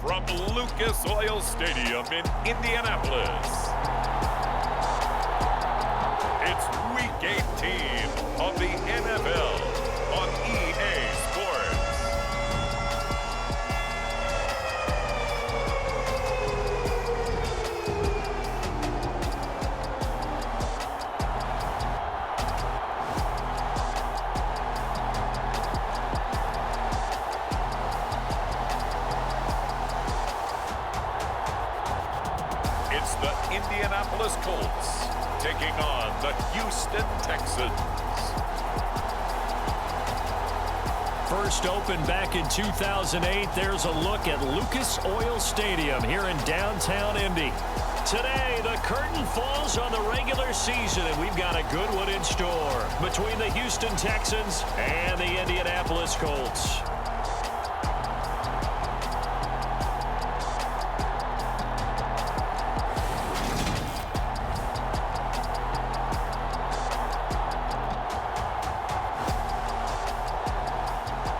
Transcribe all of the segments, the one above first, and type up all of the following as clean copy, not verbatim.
from Lucas Oil Stadium in Indianapolis. It's Week 18 of the NFL on EA Sports. It's the Indianapolis Colts taking on the Houston Texans. First opened back in 2008. There's a look at Lucas Oil Stadium here in downtown Indy. Today, the curtain falls on the regular season, and we've got a good one in store between the Houston Texans and the Indianapolis Colts.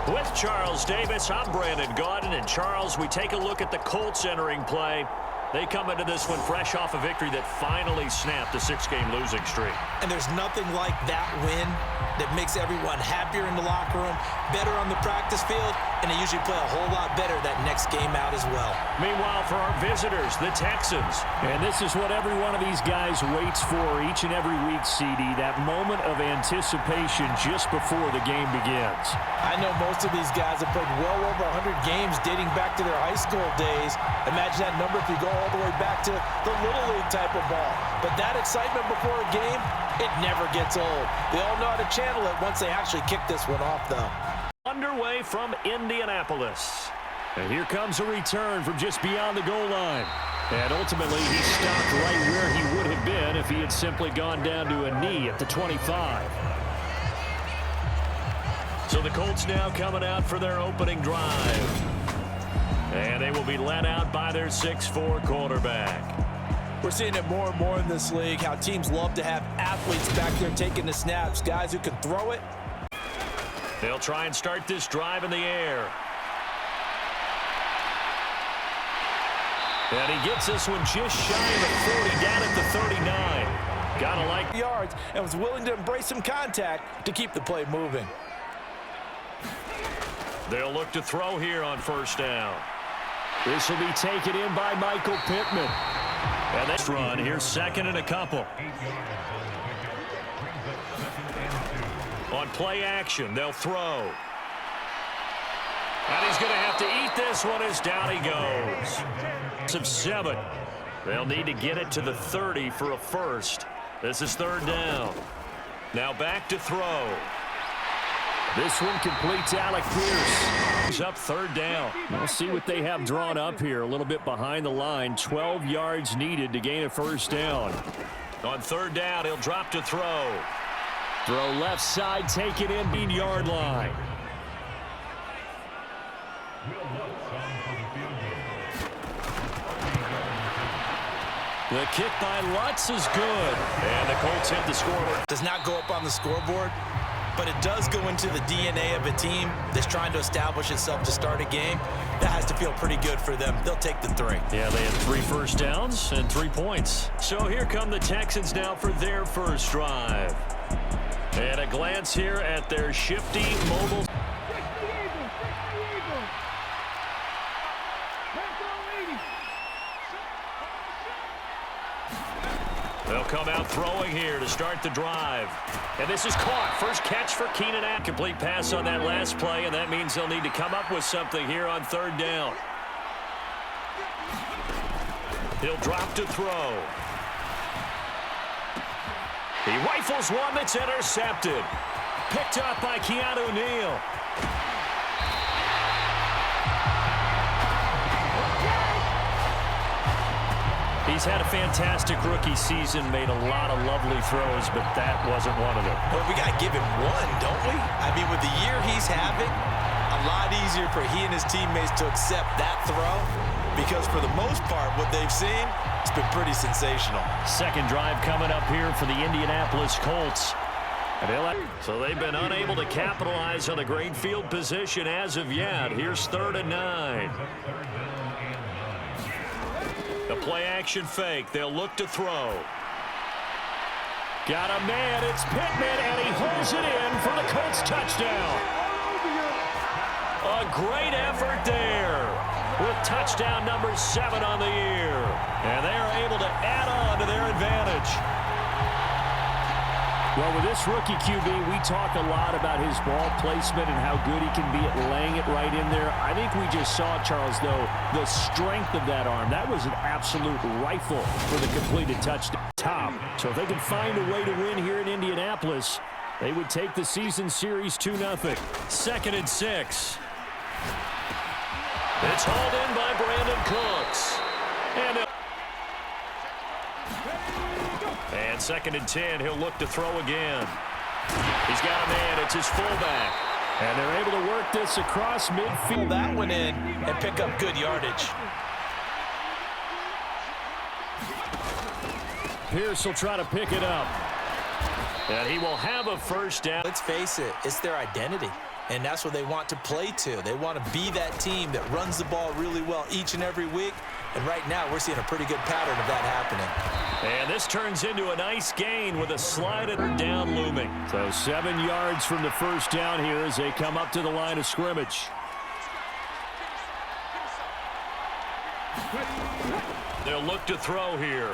With Charles Davis, I'm Brandon Gaudin, and Charles, we take a look at the Colts entering play. They come into this one fresh off a victory that finally snapped a 6-game losing streak. And there's nothing like that win that makes everyone happier in the locker room, better on the practice field, and they usually play a whole lot better that next game out as well. Meanwhile, for our visitors, the Texans. And this is what every one of these guys waits for each and every week, CD, that moment of anticipation just before the game begins. I know most of these guys have played well over 100 games dating back to their high school days. Imagine that number if you go all the way back to the Little League type of ball. But that excitement before a game, it never gets old. They all know how to channel it once they actually kick this one off, though. Underway from Indianapolis. And here comes a return from just beyond the goal line. And ultimately, he stopped right where he would have been if he had simply gone down to a knee at the 25. So the Colts now coming out for their opening drive. And they will be led out by their 6'4" quarterback. We're seeing it more and more in this league, how teams love to have athletes back there taking the snaps, guys who can throw it. They'll try and start this drive in the air. And he gets this one just shy of the 40, down at the 39. Gotta like yards and was willing to embrace some contact to keep the play moving. They'll look to throw here on first down. This will be taken in by Michael Pittman. And this run, here's second and a couple. On play action, they'll throw. And he's going to have to eat this one as down he goes. Of 7. They'll need to get it to the 30 for a first. This is third down. Now back to throw. This one completes Alec Pierce. He's up third down. We'll see what they have drawn up here. A little bit behind the line. 12 yards needed to gain a first down. On third down, he'll drop to throw. Throw left side, take it in, 15-yard line. The kick by Lutz is good. And the Colts hit the scoreboard. Does not go up on the scoreboard, but it does go into the DNA of a team that's trying to establish itself to start a game. That has to feel pretty good for them. They'll take the 3. Yeah, they had 3 first downs and 3 points. So here come the Texans now for their first drive. And a glance here at their shifty mobile. They'll come out throwing here to start the drive. And this is caught. First catch for Keenan Allen. Complete pass on that last play, and that means they'll need to come up with something here on third down. He'll drop to throw. He rifles one that's intercepted. Picked up by Keanu Neal. He's had a fantastic rookie season, made a lot of lovely throws, but that wasn't one of them. Well, we got to give him one, don't we? I mean, with the year he's having, a lot easier for he and his teammates to accept that throw because for the most part, what they've seen, it's been pretty sensational. Second drive coming up here for the Indianapolis Colts. So they've been unable to capitalize on a great field position as of yet. Here's 3rd and 9. play action fake. They'll look to throw. Got a man. It's Pittman, and he holds it in for the Colts touchdown. A great effort there with touchdown number 7 on the year. And they are able to add on to their advantage. Well, with this rookie QB, we talk a lot about his ball placement and how good he can be at laying it right in there. I think we just saw, Charles, though, the strength of that arm. That was an absolute rifle for the completed touchdown. So if they can find a way to win here in Indianapolis, they would take the season series 2-0. 2nd and 6. It's hauled in by Brandon Cooks. And 2nd and 10, he'll look to throw again. He's got a man. It's his fullback. And they're able to work this across midfield. That one in and pick up good yardage. Pierce will try to pick it up. And he will have a first down. Let's face it, it's their identity. And that's what they want to play to. They want to be that team that runs the ball really well each and every week. And right now, we're seeing a pretty good pattern of that happening. And this turns into a nice gain with a slided down looming. So 7 yards from the first down here as they come up to the line of scrimmage. They'll look to throw here.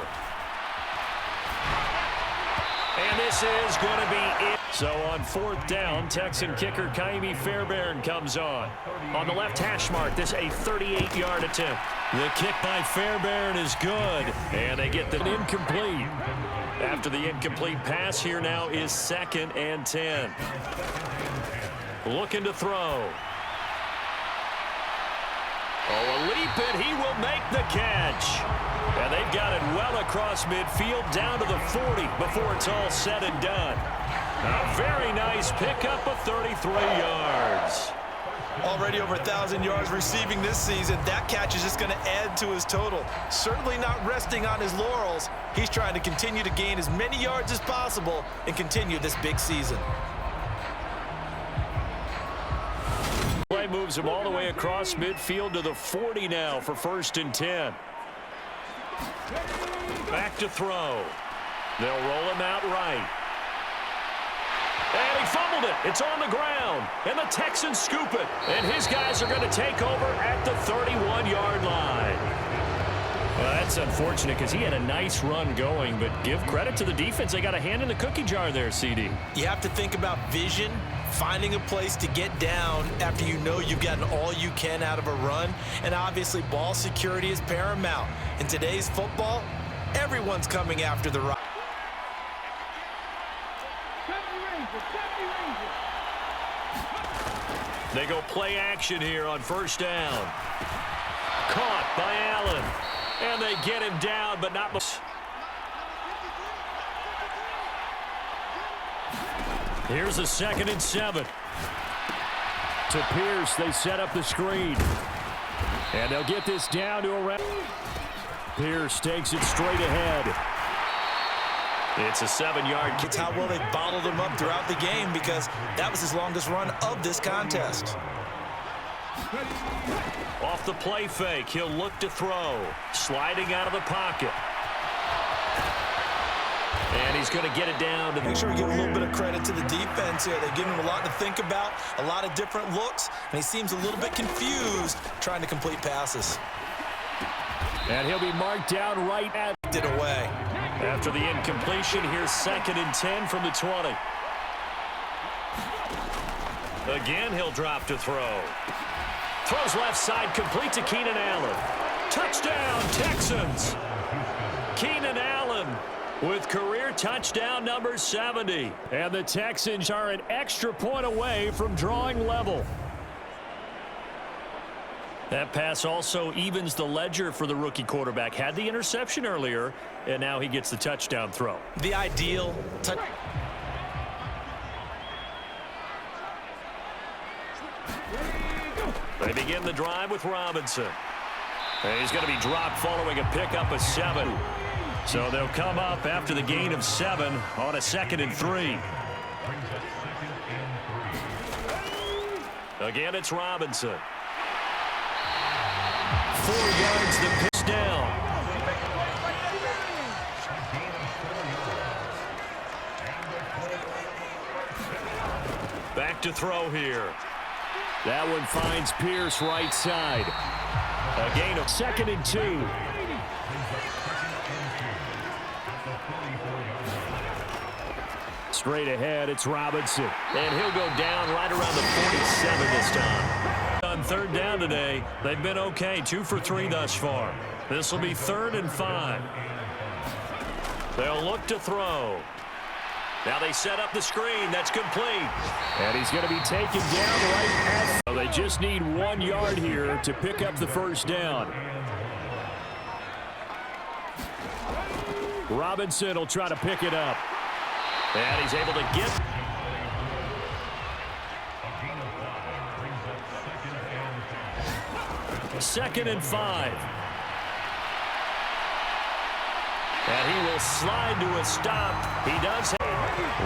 And this is going to be it. So on 4th down, Texan kicker Kaimi Fairbairn comes on. On the left hash mark, this a 38-yard attempt. The kick by Fairbairn is good. And they get the incomplete. After the incomplete pass, here now is 2nd and 10. Looking to throw. Oh, a leap, and he will make the catch. And they've got it well across midfield down to the 40 before it's all said and done. A very nice pickup of 33 yards. Already over 1,000 yards receiving this season. That catch is just going to add to his total. Certainly not resting on his laurels. He's trying to continue to gain as many yards as possible and continue this big season. Play moves him all the way across midfield to the 40 now for 1st and 10. Back to throw. They'll roll him out right. And he fumbled it. It's on the ground. And the Texans scoop it. And his guys are going to take over at the 31-yard line. Well, that's unfortunate because he had a nice run going, but give credit to the defense. They got a hand in the cookie jar there, CD. You have to think about vision, finding a place to get down after you know you've gotten all you can out of a run, and obviously ball security is paramount. In today's football, everyone's coming after the rock. They go play action here on 1st down. Caught by Allen. And they get him down, but not much. Here's a 2nd and 7. To Pierce, they set up the screen. And they'll get this down to around. Pierce takes it straight ahead. It's a 7-yard kick. It's how well they bottled him up throughout the game because that was his longest run of this contest. Off the play fake, he'll look to throw. Sliding out of the pocket. And he's going to get it down. Make sure we give a little bit of credit to the defense here. They give him a lot to think about, a lot of different looks, and he seems a little bit confused trying to complete passes. And he'll be marked down right at it away. After the incompletion, here's 2nd and 10 from the 20. Again, he'll drop to throw. Throws left side, complete to Keenan Allen. Touchdown, Texans! Keenan Allen with career touchdown number 70. And the Texans are an extra point away from drawing level. That pass also evens the ledger for the rookie quarterback. Had the interception earlier, and now he gets the touchdown throw. The ideal touch. They begin the drive with Robinson. And he's going to be dropped following a pickup of 7. So they'll come up after the gain of 7 on a 2nd and 3. Again, it's Robinson. 4 yards, the pitch down. Back to throw here. That one finds Pierce right side. A gain of 2nd and 2. Straight ahead, it's Robinson. And he'll go down right around the 47 this time. On 3rd down today, they've been okay. 2 for 3 thus far. This will be 3rd and 5. They'll look to throw. Now they set up the screen. That's complete. And he's going to be taken down right at. Well, they just need 1 yard here to pick up the 1st down. Robinson will try to pick it up. And he's able to get. Second and 5. And he will slide to a stop. He does have.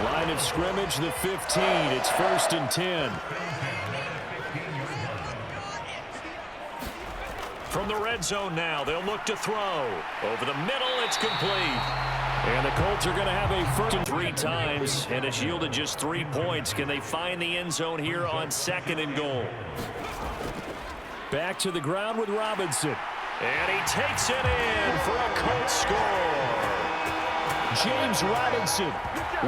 Line of scrimmage, the 15. It's 1st and 10. From the red zone now, they'll look to throw. Over the middle, it's complete. And the Colts are going to have a 1st and 3 times, and it's yielded just 3 points. Can they find the end zone here on 2nd and goal? Back to the ground with Robinson. And he takes it in for a Colts score. James Robinson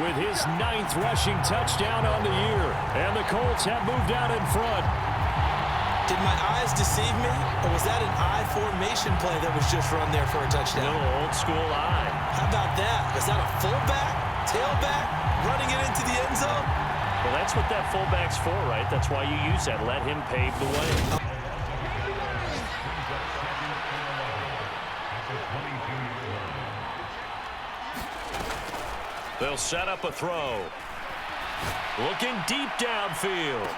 with his 9th rushing touchdown on the year. And the Colts have moved out in front. Did my eyes deceive me, or was that an I formation play that was just run there for a touchdown? Little old school eye. How about that? Was that a fullback, tailback, running it into the end zone? Well, that's what that fullback's for, right? That's why you use that. Let him pave the way. They'll set up a throw. Looking deep downfield.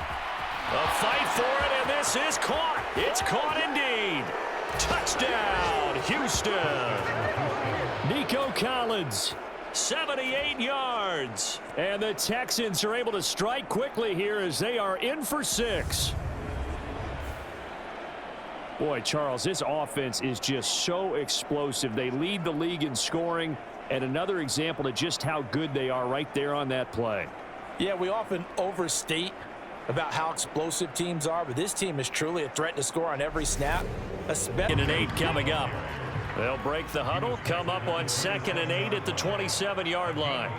A fight for it, and this is caught. It's caught indeed. Touchdown, Houston. Nico Collins. 78 yards. And the Texans are able to strike quickly here as they are in for 6. Boy, Charles, this offense is just so explosive. They lead the league in scoring, and another example of just how good they are right there on that play. Yeah, we often overstate about how explosive teams are, but this team is truly a threat to score on every snap. Second and 8 coming up. They'll break the huddle, come up on 2nd and 8 at the 27-yard line.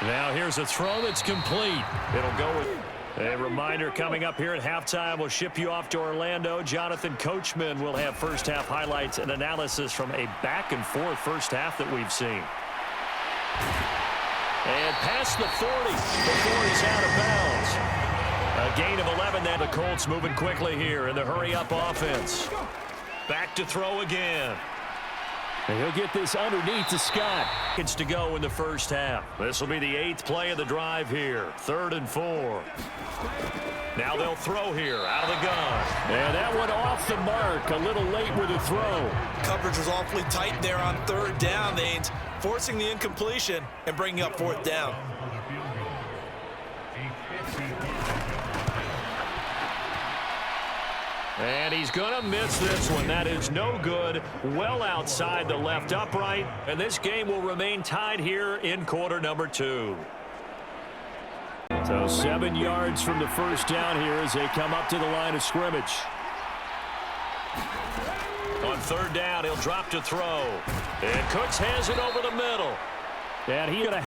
Now here's a throw that's complete. It'll go with a reminder coming up here at halftime. We'll ship you off to Orlando. Jonathan Coachman will have first half highlights and analysis from a back and forth first half that we've seen. And past the 40 before he's out of bounds. A gain of 11 then. The Colts moving quickly here in the hurry-up offense. Back to throw again. And he'll get this underneath to Scott. It's to go in the first half. This will be the 8th play of the drive here. 3rd and 4. Now they'll throw here out of the gun. And that one off the mark. A little late with the throw. Coverage was awfully tight there on 3rd down, Ains, forcing the incompletion and bringing up 4th down. And he's going to miss this one. That is no good. Well outside the left upright. And this game will remain tied here in quarter number 2. So 7 yards from the first down here as they come up to the line of scrimmage. On 3rd down, he'll drop to throw. And Cooks has it over the middle. And he's going to...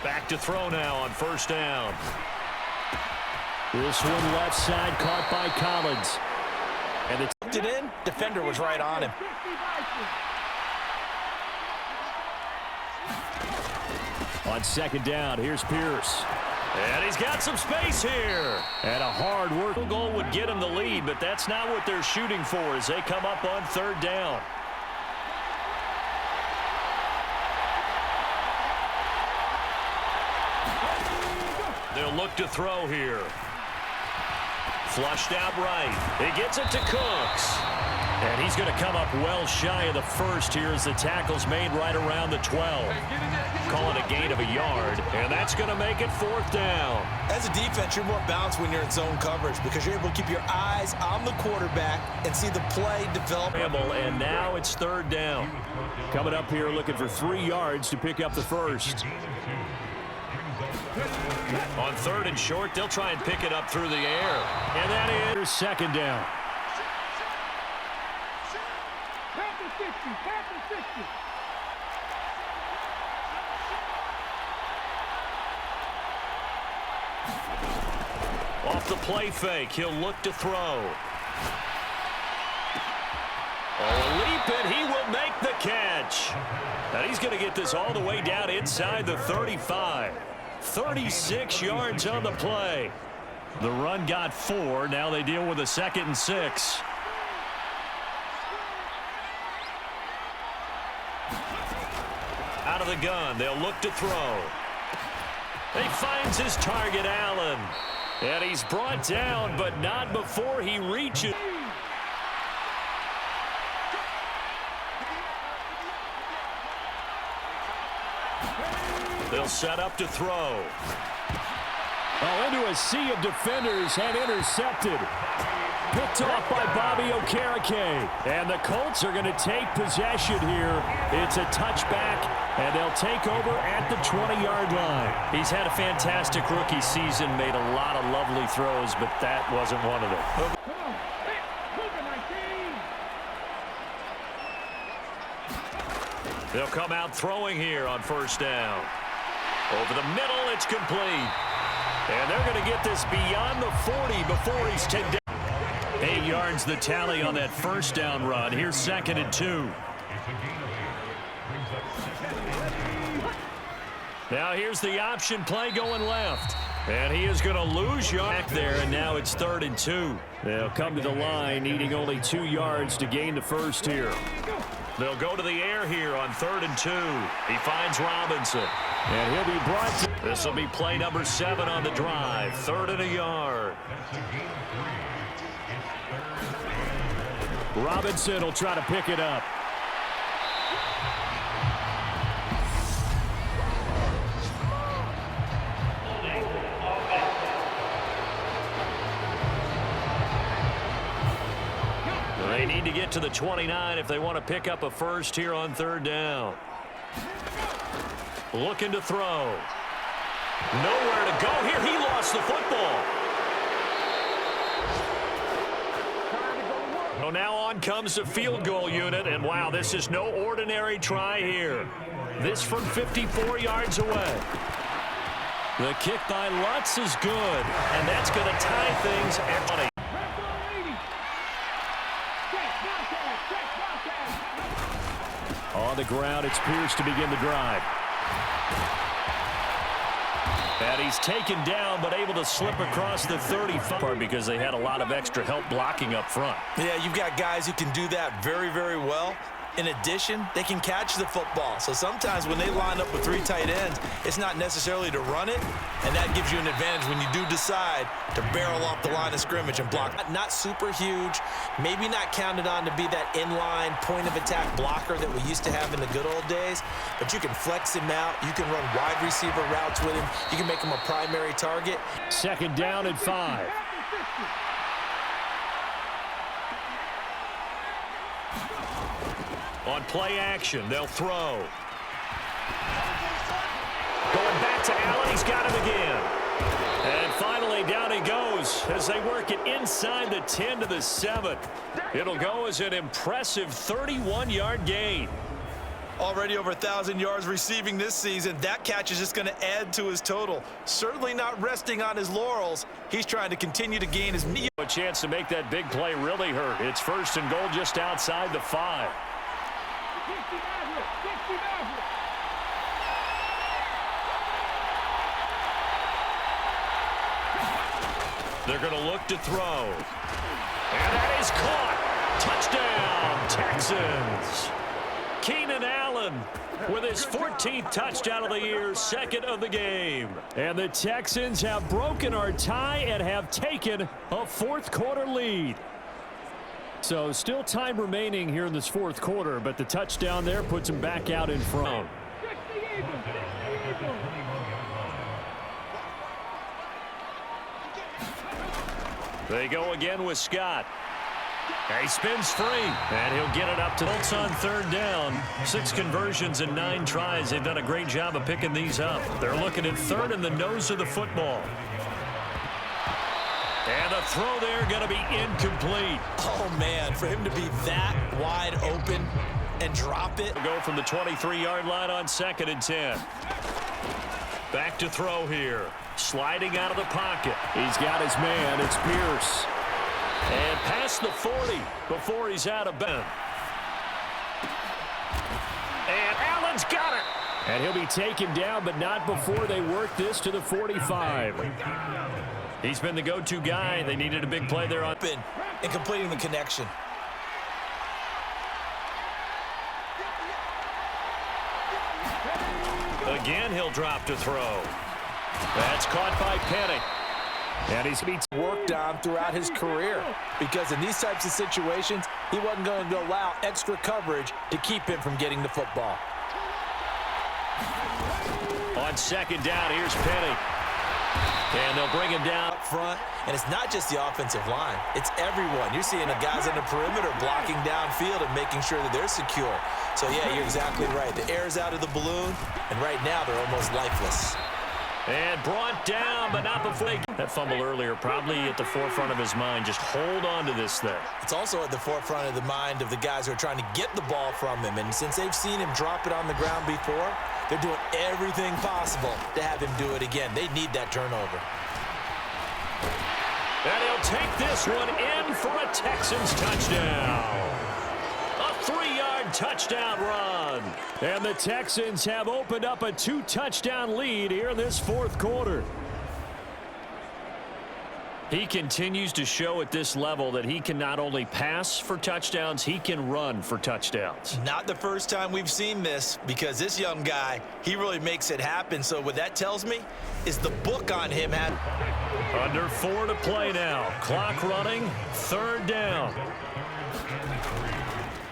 Back to throw now on 1st down. This one left side caught by Collins. And it's tucked it in. Defender was right on him. On 2nd down, here's Pierce. And he's got some space here. And a hard work. A goal would get him the lead, but that's not what they're shooting for as they come up on 3rd down. They'll look to throw here. Flushed out right. He gets it to Cooks. And he's going to come up well shy of the first here as the tackle's made right around the 12. Call it a gain of a yard, and that's going to make it 4th down. As a defense, you're more balanced when you're in zone coverage because you're able to keep your eyes on the quarterback and see the play develop. And now it's 3rd down. Coming up here looking for 3 yards to pick up the first. On 3rd and short, they'll try and pick it up through the air. And that is 2nd down. Off the play fake, he'll look to throw. Oh, leap it, he will make the catch. And he's going to get this all the way down inside the 35. 36 yards on the play. The run got 4. Now they deal with a 2nd and 6. Out of the gun, they'll look to throw. He finds his target, Allen. And he's brought down, but not before he reaches. They'll set up to throw. Oh, into a sea of defenders and intercepted. Picked off by Bobby Okereke. And the Colts are going to take possession here. It's a touchback, and they'll take over at the 20-yard line. He's had a fantastic rookie season, made a lot of lovely throws, but that wasn't one of them. They'll come out throwing here on 1st down. Over the middle, it's complete. And they're going to get this beyond the 40 before he's taken down. 8 yards the tally on that 1st down run. Here's 2nd and 2. Now here's the option play going left. And he is going to lose yard back there, and now it's 3rd and 2. They'll come to the line, needing only 2 yards to gain the first here. They'll go to the air here on 3rd and 2. He finds Robinson. And he'll be brought to... This will be play number 7 on the drive. 3rd and a yard. Robinson will try to pick it up. They need to get to the 29 if they want to pick up a first here on 3rd down. Looking to throw. Nowhere to go here. He lost the football. So now on comes the field goal unit, and wow, this is no ordinary try here. This from 54 yards away. The kick by Lutz is good, and that's going to tie things at 20. On the ground, it's Pierce to begin the drive. And he's taken down, but able to slip across the 35 because they had a lot of extra help blocking up front. Yeah, you've got guys who can do that very, very well. In addition, they can catch the football. So sometimes when they line up with 3 tight ends, it's not necessarily to run it, and that gives you an advantage when you do decide to barrel off the line of scrimmage and block. Not super huge, maybe not counted on to be that inline point-of-attack blocker that we used to have in the good old days, but you can flex him out. You can run wide receiver routes with him. You can make him a primary target. 2nd down and 5. On play action, they'll throw. Going back to Allen, he's got him again. And finally, down he goes as they work it inside the 10 to the 7. It'll go as an impressive 31-yard gain. Already over 1,000 yards receiving this season. That catch is just going to add to his total. Certainly not resting on his laurels. He's trying to continue to gain his... A chance to make that big play really hurt. It's 1st and goal just outside the 5. They're going to look to throw. And that is caught. Touchdown, Texans. Keenan Allen with his 14th touchdown of the year, 2nd of the game. And the Texans have broken our tie and have taken a 4th quarter lead. So still time remaining here in this fourth quarter, but the touchdown there puts him back out in front. They go again with Scott. He spins free, and he'll get it up to COLTS on third down. 6 conversions in 9 tries. They've done a great job of picking these up. They're looking at third in the nose of the football. And the throw there going to be incomplete. Oh, man, for him to be that wide open and drop it. Go from the 23-yard line on 2nd and 10. Back to throw here. Sliding out of the pocket. He's got his man. It's Pierce. And past the 40 before he's out of bounds. And Allen's got it. And he'll be taken down, but not before they work this to the 45. He's been the go-to guy. They needed a big play there on and completing the connection. Again, he'll drop to throw. That's caught by Penny. And he's worked on throughout his career, because in these types of situations, he wasn't going to allow extra coverage to keep him from getting the football. On 2nd down, here's Penny. And they'll bring him down up front, and it's not just the offensive line. It's everyone. You're seeing the guys on the perimeter blocking downfield and making sure that they're secure. So, yeah, you're exactly right. The air's out of the balloon, and right now they're almost lifeless. And brought down, but not before that fumble earlier, probably at the forefront of his mind. Just hold on to this thing. It's also at the forefront of the mind of the guys who are trying to get the ball from him. And since they've seen him drop it on the ground before, they're doing everything possible to have him do it again. They need that turnover. And he'll take this one in for a Texans touchdown. A 3-yard touchdown run. And the Texans have opened up a 2-touchdown lead here in this fourth quarter. He continues to show at this level that he can not only pass for touchdowns, he can run for touchdowns. Not the first time we've seen this, because this young guy, he really makes it happen. So what that tells me is the book on him had. Under 4 to play now. Clock running. 3rd down.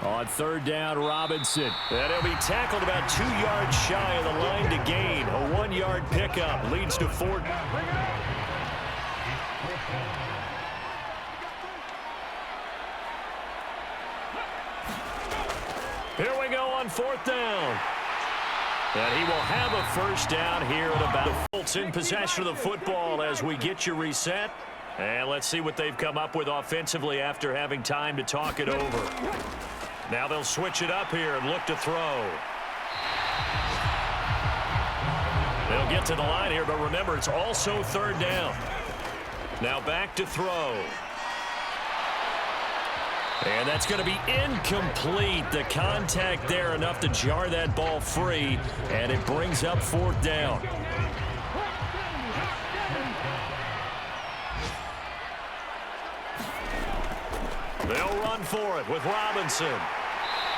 On 3rd down, Robinson. And he'll be tackled about 2 yards shy of the line to gain. A 1-yard pickup leads to 4. Here we go on 4th down. And he will have a first down here at about the Colts in possession of the football as we get you reset. And let's see what they've come up with offensively after having time to talk it over. Now they'll switch it up here and look to throw. They'll get to the line here, but remember, it's also 3rd down. Now back to throw. And that's going to be incomplete. The contact there enough to jar that ball free, and it brings up 4th down. They'll run for it with Robinson.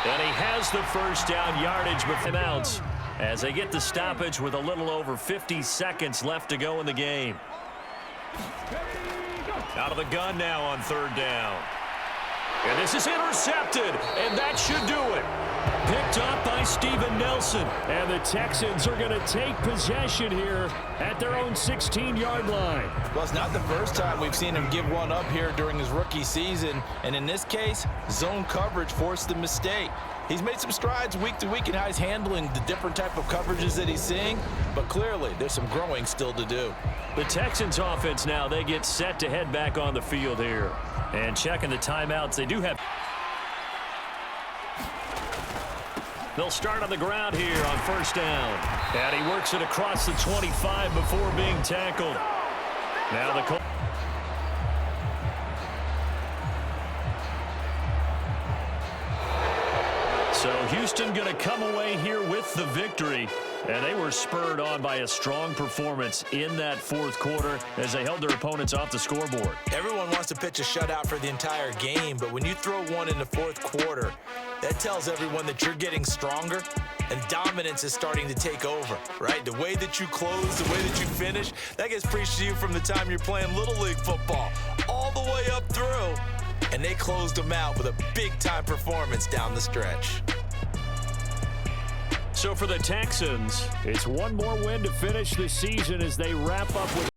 And he has the first down yardage with him out as they get the stoppage with a little over 50 seconds left to go in the game. Out of the gun now on 3rd down. And this is intercepted, and that should do it. Picked up by Steven Nelson. And the Texans are going to take possession here at their own 16-yard line. Well, it's not the first time we've seen him give one up here during his rookie season. And in this case, zone coverage forced the mistake. He's made some strides week to week in how he's handling the different type of coverages that he's seeing. But clearly, there's some growing still to do. The Texans offense now, they get set to head back on the field here. And checking the timeouts, they do have. They'll start on the ground here on 1st down. And he works it across the 25 before being tackled. Now the Colts. So Houston going to come away here with the victory. And they were spurred on by a strong performance in that 4th quarter as they held their opponents off the scoreboard. Everyone wants to pitch a shutout for the entire game, but when you throw one in the 4th quarter, that tells everyone that you're getting stronger and dominance is starting to take over, right? The way that you close, the way that you finish, that gets preached to you from the time you're playing Little League football all the way up through. and they closed them out with a big-time performance down the stretch. So for the Texans, it's one more win to finish the season as they wrap up with